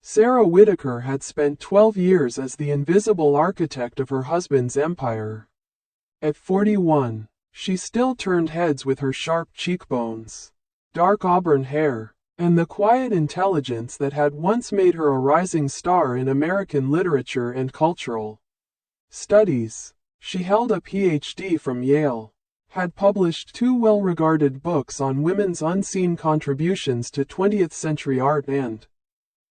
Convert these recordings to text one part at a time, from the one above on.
Sarah Whitaker had spent 12 years as the invisible architect of her husband's empire. At 41, she still turned heads with her sharp cheekbones, dark auburn hair, and the quiet intelligence that had once made her a rising star in American literature and cultural studies. She held a PhD from Yale, had published 2 well-regarded books on women's unseen contributions to 20th-century art and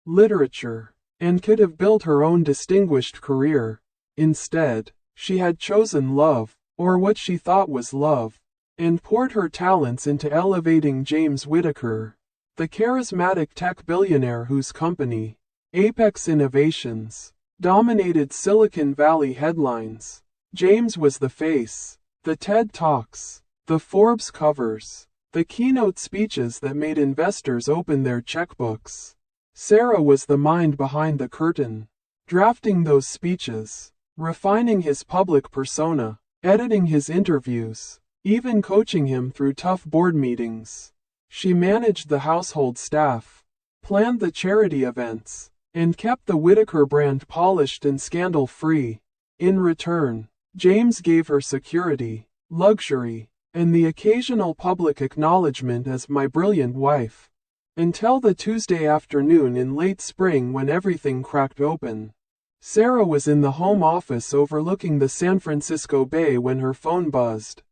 literature, and could have built her own distinguished career. Instead, she had chosen love, or what she thought was love, and poured her talents into elevating James Whitaker, the charismatic tech billionaire whose company, Apex Innovations, dominated Silicon Valley headlines. James was the face, the TED Talks, the Forbes covers, the keynote speeches that made investors open their checkbooks. Sarah was the mind behind the curtain, drafting those speeches, refining his public persona, editing his interviews, even coaching him through tough board meetings. She managed the household staff, planned the charity events, and kept the Whitaker brand polished and scandal-free. In return, James gave her security, luxury, and the occasional public acknowledgement as "my brilliant wife." Until the Tuesday afternoon in late spring when everything cracked open. Sarah was in the home office overlooking the San Francisco Bay when her phone buzzed.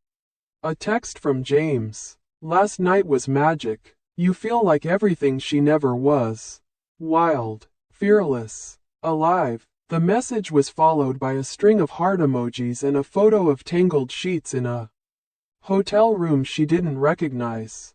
A text from James. "Last night was magic. You feel like everything she never was. Wild, fearless, alive." The message was followed by a string of heart emojis and a photo of tangled sheets in a hotel room she didn't recognize.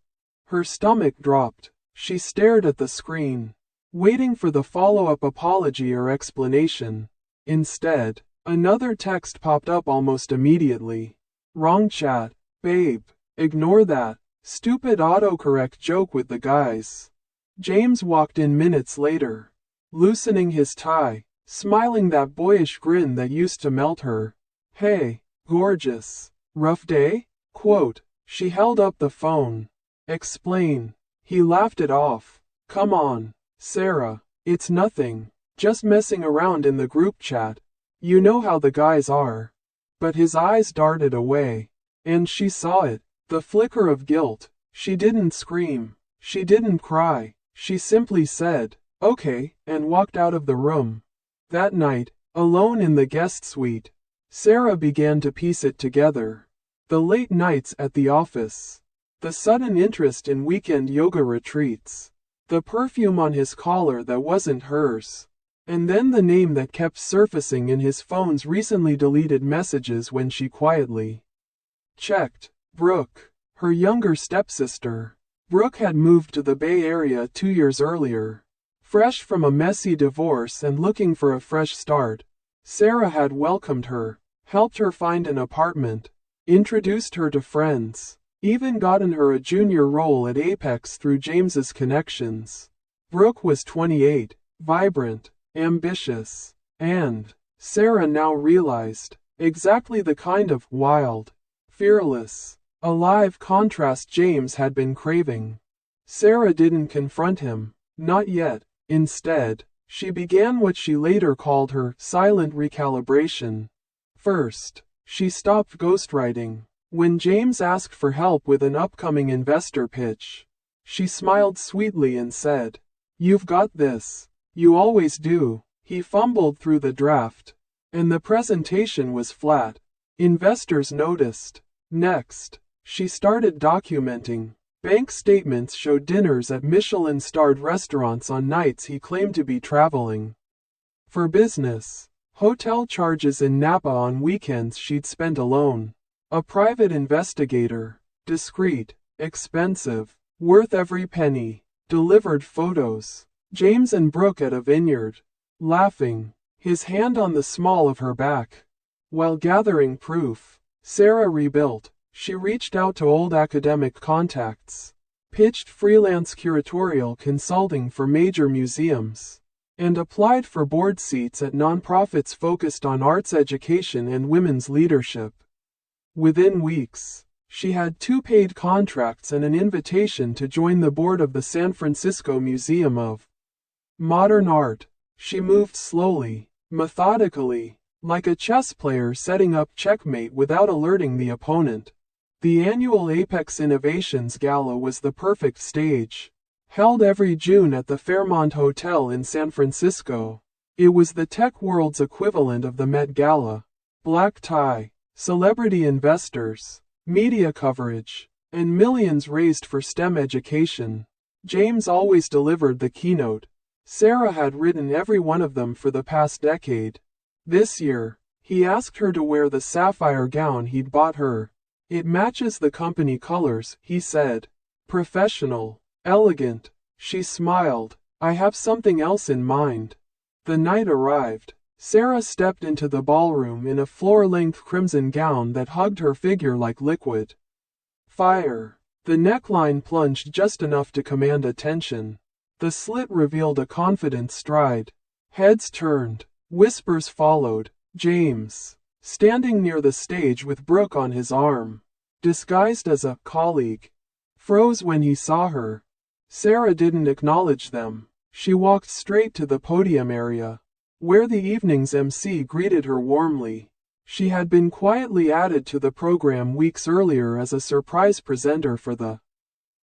Her stomach dropped. She stared at the screen, waiting for the follow-up apology or explanation. Instead, another text popped up almost immediately. "Wrong chat, babe. Ignore that stupid autocorrect joke with the guys." James walked in minutes later, loosening his tie, smiling that boyish grin that used to melt her. "Hey, gorgeous. Rough day?" Quote. She held up the phone. "Explain." He laughed it off. "Come on, Sarah. It's nothing. Just messing around in the group chat. You know how the guys are." But his eyes darted away, and she saw it. The flicker of guilt. She didn't scream. She didn't cry. She simply said, "Okay," and walked out of the room. That night, alone in the guest suite, Sarah began to piece it together. The late nights at the office. The sudden interest in weekend yoga retreats. The perfume on his collar that wasn't hers. And then the name that kept surfacing in his phone's recently deleted messages when she quietly checked. Brooke, her younger stepsister. Brooke had moved to the Bay Area 2 years earlier. Fresh from a messy divorce and looking for a fresh start, Sarah had welcomed her, helped her find an apartment, introduced her to friends. Even gotten her a junior role at Apex through James's connections. Brooke was 28, vibrant, ambitious, and, Sarah now realized, exactly the kind of wild, fearless, alive contrast James had been craving. Sarah didn't confront him, not yet. Instead, she began what she later called her silent recalibration. First, she stopped ghostwriting. When James asked for help with an upcoming investor pitch, she smiled sweetly and said, "You've got this. You always do." He fumbled through the draft, and the presentation was flat. Investors noticed. Next, she started documenting. Bank statements showed dinners at Michelin-starred restaurants on nights he claimed to be traveling for business. Hotel charges in Napa on weekends she'd spent alone. A private investigator, discreet, expensive, worth every penny, delivered photos. James and Brooke at a vineyard, laughing, his hand on the small of her back. While gathering proof, Sarah rebuilt. She reached out to old academic contacts, pitched freelance curatorial consulting for major museums, and applied for board seats at nonprofits focused on arts education and women's leadership. Within weeks, she had 2 paid contracts and an invitation to join the board of the San Francisco Museum of Modern art. She moved slowly, methodically, like a chess player setting up checkmate without alerting the opponent. The annual Apex Innovations Gala was the perfect stage. Held every June at the Fairmont Hotel in San Francisco. It was the tech world's equivalent of the Met Gala. Black tie, celebrity investors, media coverage, and millions raised for STEM education. James always delivered the keynote. Sarah had written every one of them for the past decade. This year, he asked her to wear the sapphire gown he'd bought her. It matches the company colors, he said. Professional, elegant. She smiled. I have something else in mind. The night arrived. Sarah stepped into the ballroom in a floor-length crimson gown that hugged her figure like liquid fire. The neckline plunged just enough to command attention. The slit revealed a confident stride. Heads turned. Whispers followed. James, standing near the stage with Brooke on his arm, disguised as a colleague, froze when he saw her. Sarah didn't acknowledge them. She walked straight to the podium area, where the evening's MC greeted her warmly. She had been quietly added to the program weeks earlier as a surprise presenter for the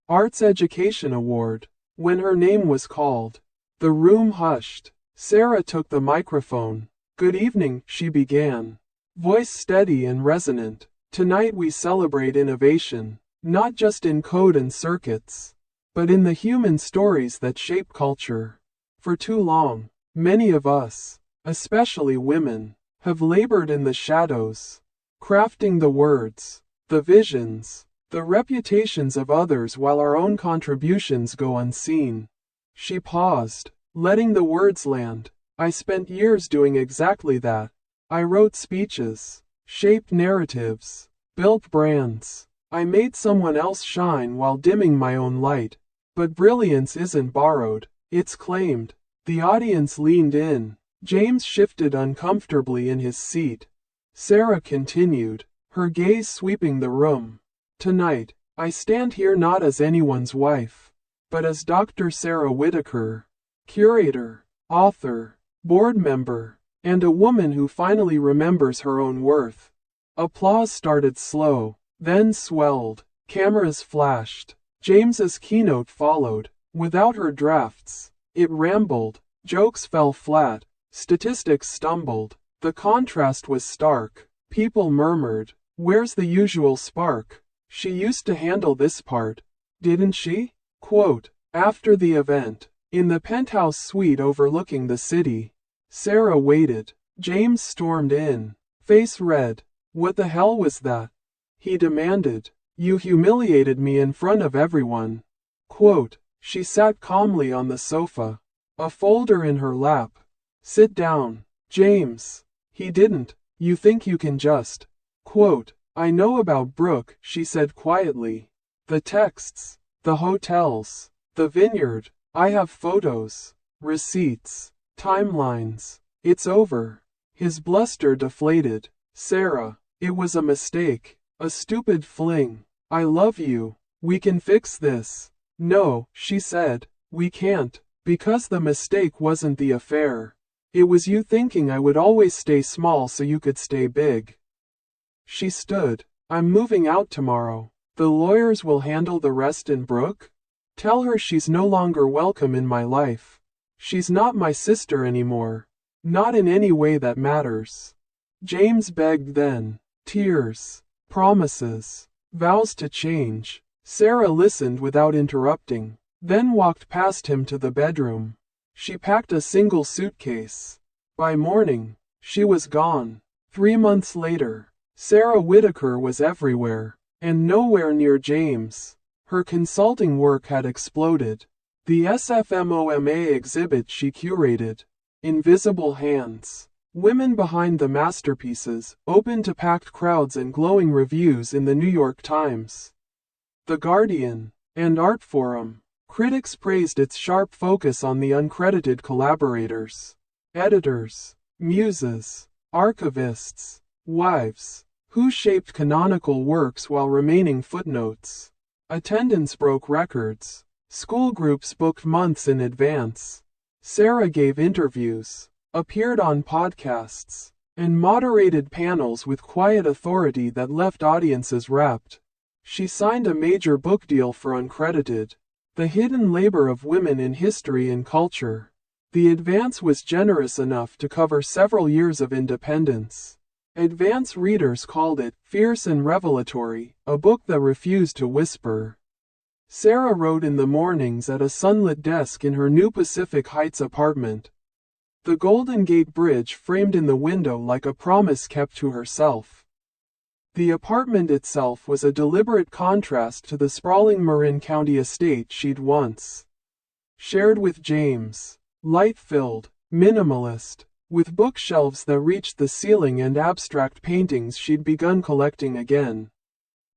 Arts Education Award. When her name was called, the room hushed. Sarah took the microphone. Good evening, she began, voice steady and resonant. Tonight we celebrate innovation, not just in code and circuits, but in the human stories that shape culture. For too long, many of us, especially women, have labored in the shadows, crafting the words, the visions, the reputations of others while our own contributions go unseen. She paused, letting the words land. I spent years doing exactly that. I wrote speeches, shaped narratives, built brands. I made someone else shine while dimming my own light. But brilliance isn't borrowed, it's claimed. The audience leaned in. James shifted uncomfortably in his seat. Sarah continued, her gaze sweeping the room. Tonight, I stand here not as anyone's wife, but as Dr. Sarah Whitaker, curator, author, board member, and a woman who finally remembers her own worth. Applause started slow, then swelled. Cameras flashed. James's keynote followed. Without her drafts, it rambled. Jokes fell flat. Statistics stumbled. The contrast was stark. People murmured, "Where's the usual spark? She used to handle this part, didn't she?" Quote, after the event, in the penthouse suite overlooking the city, Sarah waited. James stormed in, face red. What the hell was that? He demanded. You humiliated me in front of everyone. Quote, she sat calmly on the sofa, a folder in her lap. Sit down, James. He didn't. You think you can just. Quote, I know about Brooke, she said quietly. The texts, the hotels, the vineyard. I have photos, receipts, timelines. It's over. His bluster deflated. Sarah, it was a mistake, a stupid fling. I love you. We can fix this. No, she said, we can't, because the mistake wasn't the affair. It was you thinking I would always stay small so you could stay big. She stood. I'm moving out tomorrow. The lawyers will handle the rest in Brooke. Tell her she's no longer welcome in my life. She's not my sister anymore. Not in any way that matters. James begged then. Tears, promises, vows to change. Sarah listened without interrupting, then walked past him to the bedroom. She packed a single suitcase. By morning, she was gone. 3 months later, Sarah Whitaker was everywhere, and nowhere near James. Her consulting work had exploded. The SFMOMA exhibit she curated, Invisible Hands, Women Behind the Masterpieces, opened to packed crowds and glowing reviews in the New York Times, The Guardian, and Artforum. Critics praised its sharp focus on the uncredited collaborators, editors, muses, archivists, wives, who shaped canonical works while remaining footnotes. Attendance broke records. School groups booked months in advance. Sarah gave interviews, appeared on podcasts, and moderated panels with quiet authority that left audiences rapt. She signed a major book deal for Uncredited, The Hidden Labor of Women in History and Culture. The advance was generous enough to cover several years of independence. Advance readers called it fierce and revelatory, a book that refused to whisper. Sarah wrote in the mornings at a sunlit desk in her new Pacific Heights apartment. The Golden Gate Bridge framed in the window like a promise kept to herself. The apartment itself was a deliberate contrast to the sprawling Marin County estate she'd once shared with James. Light-filled, minimalist, with bookshelves that reached the ceiling and abstract paintings she'd begun collecting again.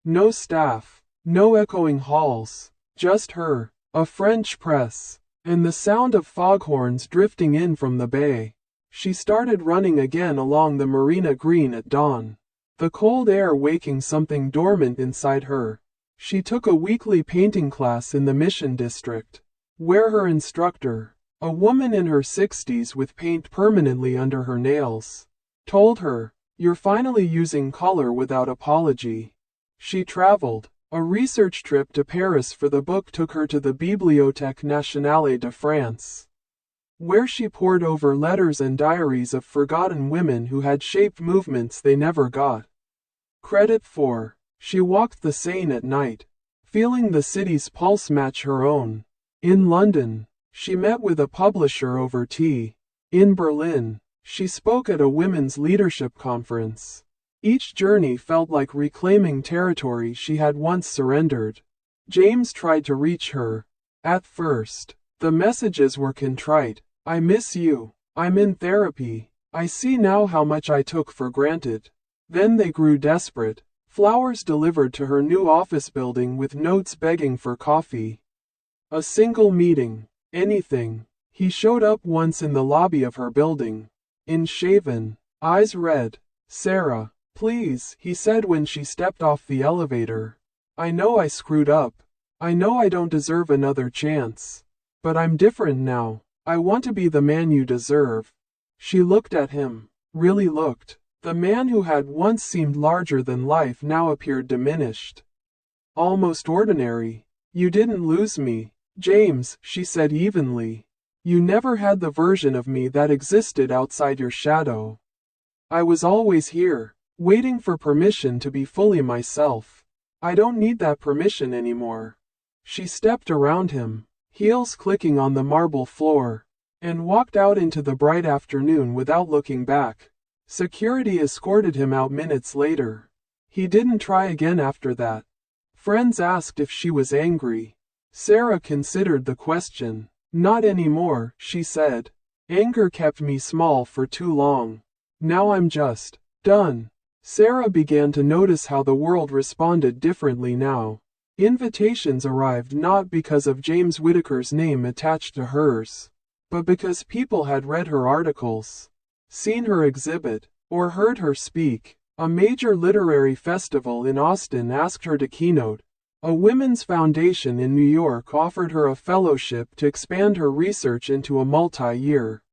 No staff, no echoing halls, just her, a French press, and the sound of foghorns drifting in from the bay. She started running again along the Marina Green at dawn, the cold air waking something dormant inside her. She took a weekly painting class in the Mission District, where her instructor, a woman in her 60s with paint permanently under her nails, told her, "You're finally using color without apology." She traveled. A research trip to Paris for the book took her to the Bibliothèque Nationale de France, where she pored over letters and diaries of forgotten women who had shaped movements they never got credit for. She walked the Seine at night, feeling the city's pulse match her own. In London, she met with a publisher over tea. In Berlin, she spoke at a women's leadership conference. Each journey felt like reclaiming territory she had once surrendered. James tried to reach her. At first, the messages were contrite. "I miss you. I'm in therapy. I see now how much I took for granted." Then they grew desperate. Flowers delivered to her new office building with notes begging for coffee. A single meeting. Anything. He showed up once in the lobby of her building. Unshaven, eyes red. "Sarah, please," he said when she stepped off the elevator. "I know I screwed up. I know I don't deserve another chance. But I'm different now. I want to be the man you deserve." She looked at him. Really looked. The man who had once seemed larger than life now appeared diminished. Almost ordinary. "You didn't lose me, James," she said evenly. "You never had the version of me that existed outside your shadow. I was always here, waiting for permission to be fully myself. I don't need that permission anymore." She stepped around him, heels clicking on the marble floor, and walked out into the bright afternoon without looking back. Security escorted him out minutes later. He didn't try again after that. Friends asked if she was angry. Sarah considered the question. "Not anymore," she said. "Anger kept me small for too long. Now I'm just done." Sarah began to notice how the world responded differently now. Invitations arrived not because of James Whittaker's name attached to hers, but because people had read her articles, seen her exhibit, or heard her speak. A major literary festival in Austin asked her to keynote. A women's foundation in New York offered her a fellowship to expand her research into a multi-year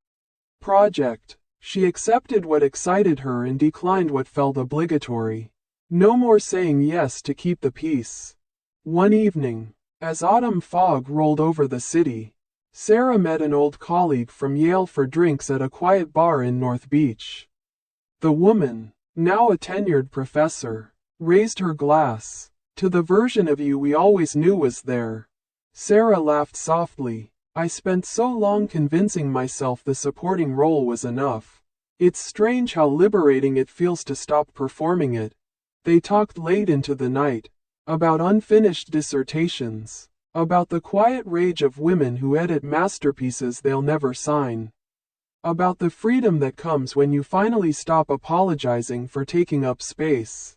project. She accepted what excited her and declined what felt obligatory. No more saying yes to keep the peace. One evening, as autumn fog rolled over the city, Sarah met an old colleague from Yale for drinks at a quiet bar in North Beach. The woman, now a tenured professor, raised her glass. "To the version of you we always knew was there." Sarah laughed softly. "I spent so long convincing myself the supporting role was enough. It's strange how liberating it feels to stop performing it." They talked late into the night, about unfinished dissertations, about the quiet rage of women who edit masterpieces they'll never sign, about the freedom that comes when you finally stop apologizing for taking up space.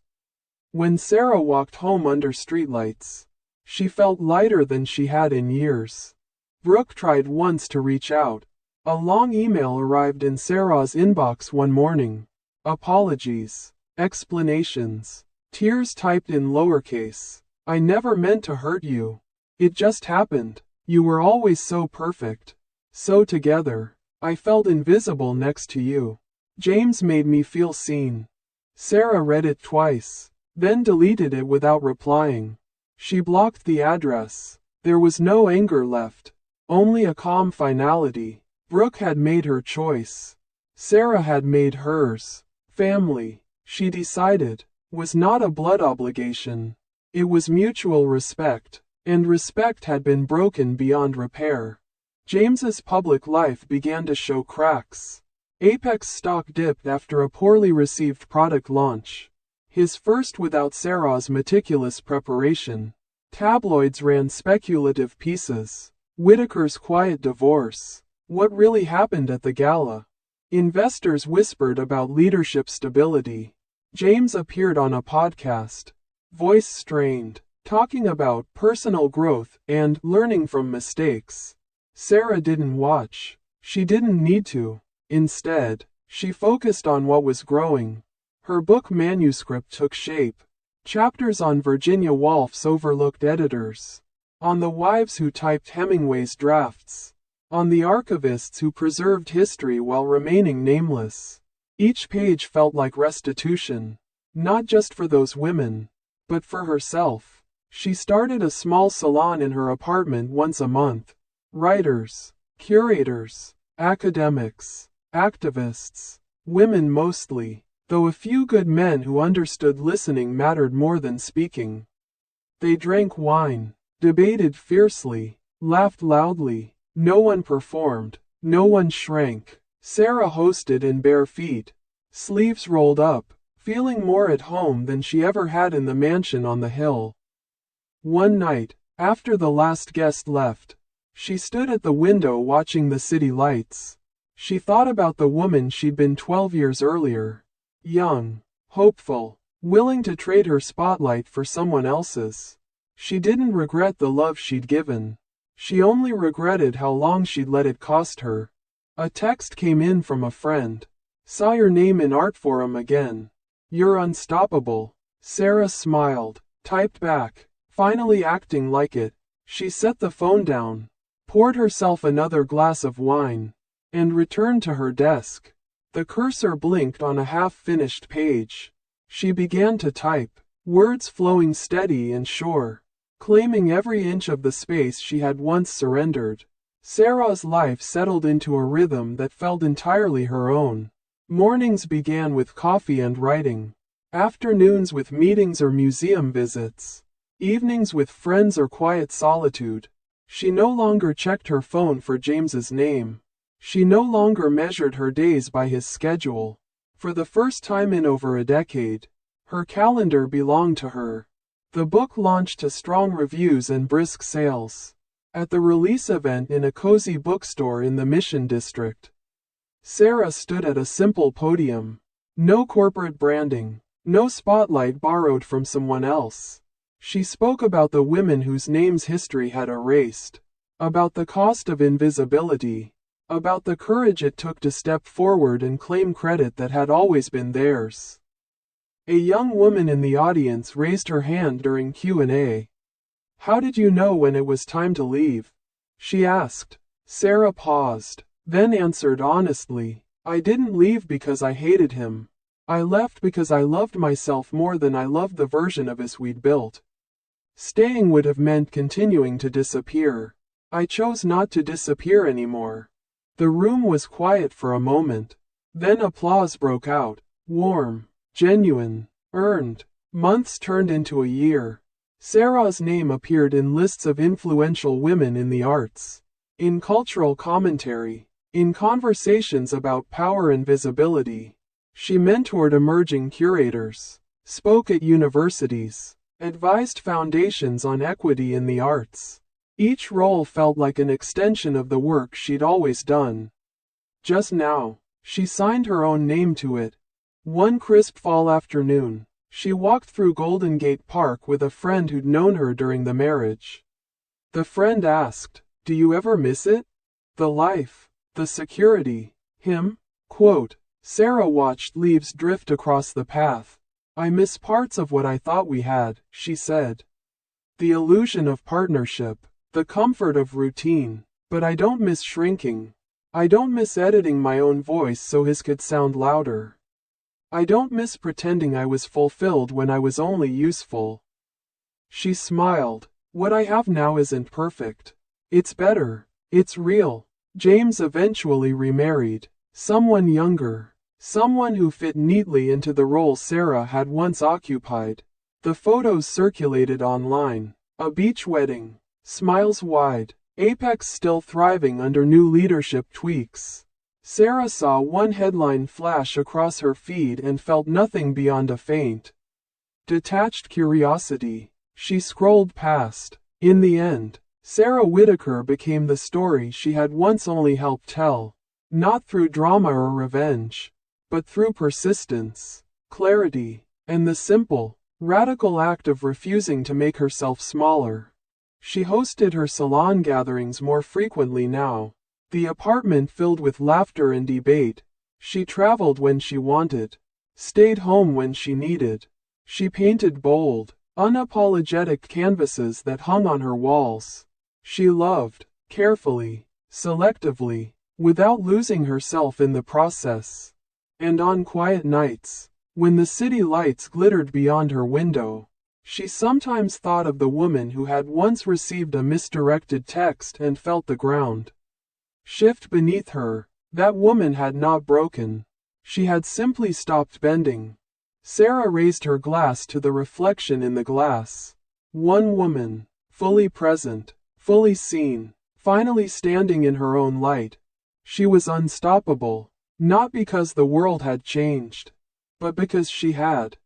When Sarah walked home under streetlights, she felt lighter than she had in years. Brooke tried once to reach out. A long email arrived in Sarah's inbox one morning. Apologies, explanations, tears typed in lowercase. "I never meant to hurt you. It just happened. You were always so perfect." So together, I felt invisible next to you. James made me feel seen. Sarah read it twice, then deleted it without replying. She blocked the address. There was no anger left, only a calm finality. Brooke had made her choice. Sarah had made hers. Family, she decided, was not a blood obligation. It was mutual respect, and respect had been broken beyond repair. James's public life began to show cracks. Apex stock dipped after a poorly received product launch, his first without Sarah's meticulous preparation. Tabloids ran speculative pieces. Whitaker's quiet divorce. What really happened at the gala? Investors whispered about leadership stability. James appeared on a podcast, voice strained, talking about personal growth and learning from mistakes. Sarah didn't watch. She didn't need to. Instead, she focused on what was growing. Her book manuscript took shape. Chapters on Virginia Woolf's overlooked editors, on the wives who typed Hemingway's drafts, on the archivists who preserved history while remaining nameless. Each page felt like restitution, not just for those women, but for herself. She started a small salon in her apartment once a month. Writers, curators, academics, activists, women mostly, though a few good men who understood listening mattered more than speaking. They drank wine, debated fiercely, laughed loudly. No one performed, no one shrank. Sarah hosted in bare feet, sleeves rolled up, feeling more at home than she ever had in the mansion on the hill. One night, after the last guest left, she stood at the window watching the city lights. She thought about the woman she'd been 12 years earlier. Young, hopeful, willing to trade her spotlight for someone else's. She didn't regret the love she'd given. She only regretted how long she'd let it cost her. A text came in from a friend. Saw your name in art forum again. You're unstoppable. Sarah smiled, typed back, finally acting like it. She set the phone down, poured herself another glass of wine, and returned to her desk. The cursor blinked on a half-finished page. She began to type, words flowing steady and sure, claiming every inch of the space she had once surrendered. Sarah's life settled into a rhythm that felt entirely her own. Mornings began with coffee and writing, afternoons with meetings or museum visits, evenings with friends or quiet solitude. She no longer checked her phone for James's name. She no longer measured her days by his schedule. For the first time in over a decade, her calendar belonged to her. The book launched to strong reviews and brisk sales. At the release event in a cozy bookstore in the Mission District, Sarah stood at a simple podium. No corporate branding, no spotlight borrowed from someone else. She spoke about the women whose names history had erased, about the cost of invisibility, about the courage it took to step forward and claim credit that had always been theirs. A young woman in the audience raised her hand during Q&A. How did you know when it was time to leave? She asked. Sarah paused, then answered honestly, I didn't leave because I hated him. I left because I loved myself more than I loved the version of us we'd built. Staying would have meant continuing to disappear. I chose not to disappear anymore. The room was quiet for a moment. Then applause broke out. Warm, genuine, earned. Months turned into a year. Sarah's name appeared in lists of influential women in the arts, in cultural commentary, in conversations about power and visibility. She mentored emerging curators, spoke at universities, advised foundations on equity in the arts. Each role felt like an extension of the work she'd always done. Just now, she signed her own name to it. One crisp fall afternoon, she walked through Golden Gate Park with a friend who'd known her during the marriage. The friend asked, do you ever miss it? The life, the security, him? Quote, Sarah watched leaves drift across the path. I miss parts of what I thought we had, she said. The illusion of partnership, the comfort of routine, But I don't miss shrinking. I don't miss editing my own voice so his could sound louder. I don't miss pretending I was fulfilled when I was only useful." She smiled. "What I have now isn't perfect. It's better. It's real." James eventually remarried. Someone younger. Someone who fit neatly into the role Sarah had once occupied. The photos circulated online. A beach wedding. Smiles wide. Apex still thriving under new leadership tweaks. Sarah saw one headline flash across her feed and felt nothing beyond a faint, detached curiosity. She scrolled past. In the end, Sarah Whitaker became the story she had once only helped tell, not through drama or revenge, but through persistence, clarity, and the simple, radical act of refusing to make herself smaller. She hosted her salon gatherings more frequently now, the apartment filled with laughter and debate. She traveled when she wanted, stayed home when she needed. She painted bold, unapologetic canvases that hung on her walls. She loved, carefully, selectively, without losing herself in the process. And on quiet nights, when the city lights glittered beyond her window, she sometimes thought of the woman who had once received a misdirected text and felt the ground shift beneath her. That woman had not broken. She had simply stopped bending. Sarah raised her glass to the reflection in the glass. One woman, fully present, fully seen, finally standing in her own light. She was unstoppable, not because the world had changed, but because she had.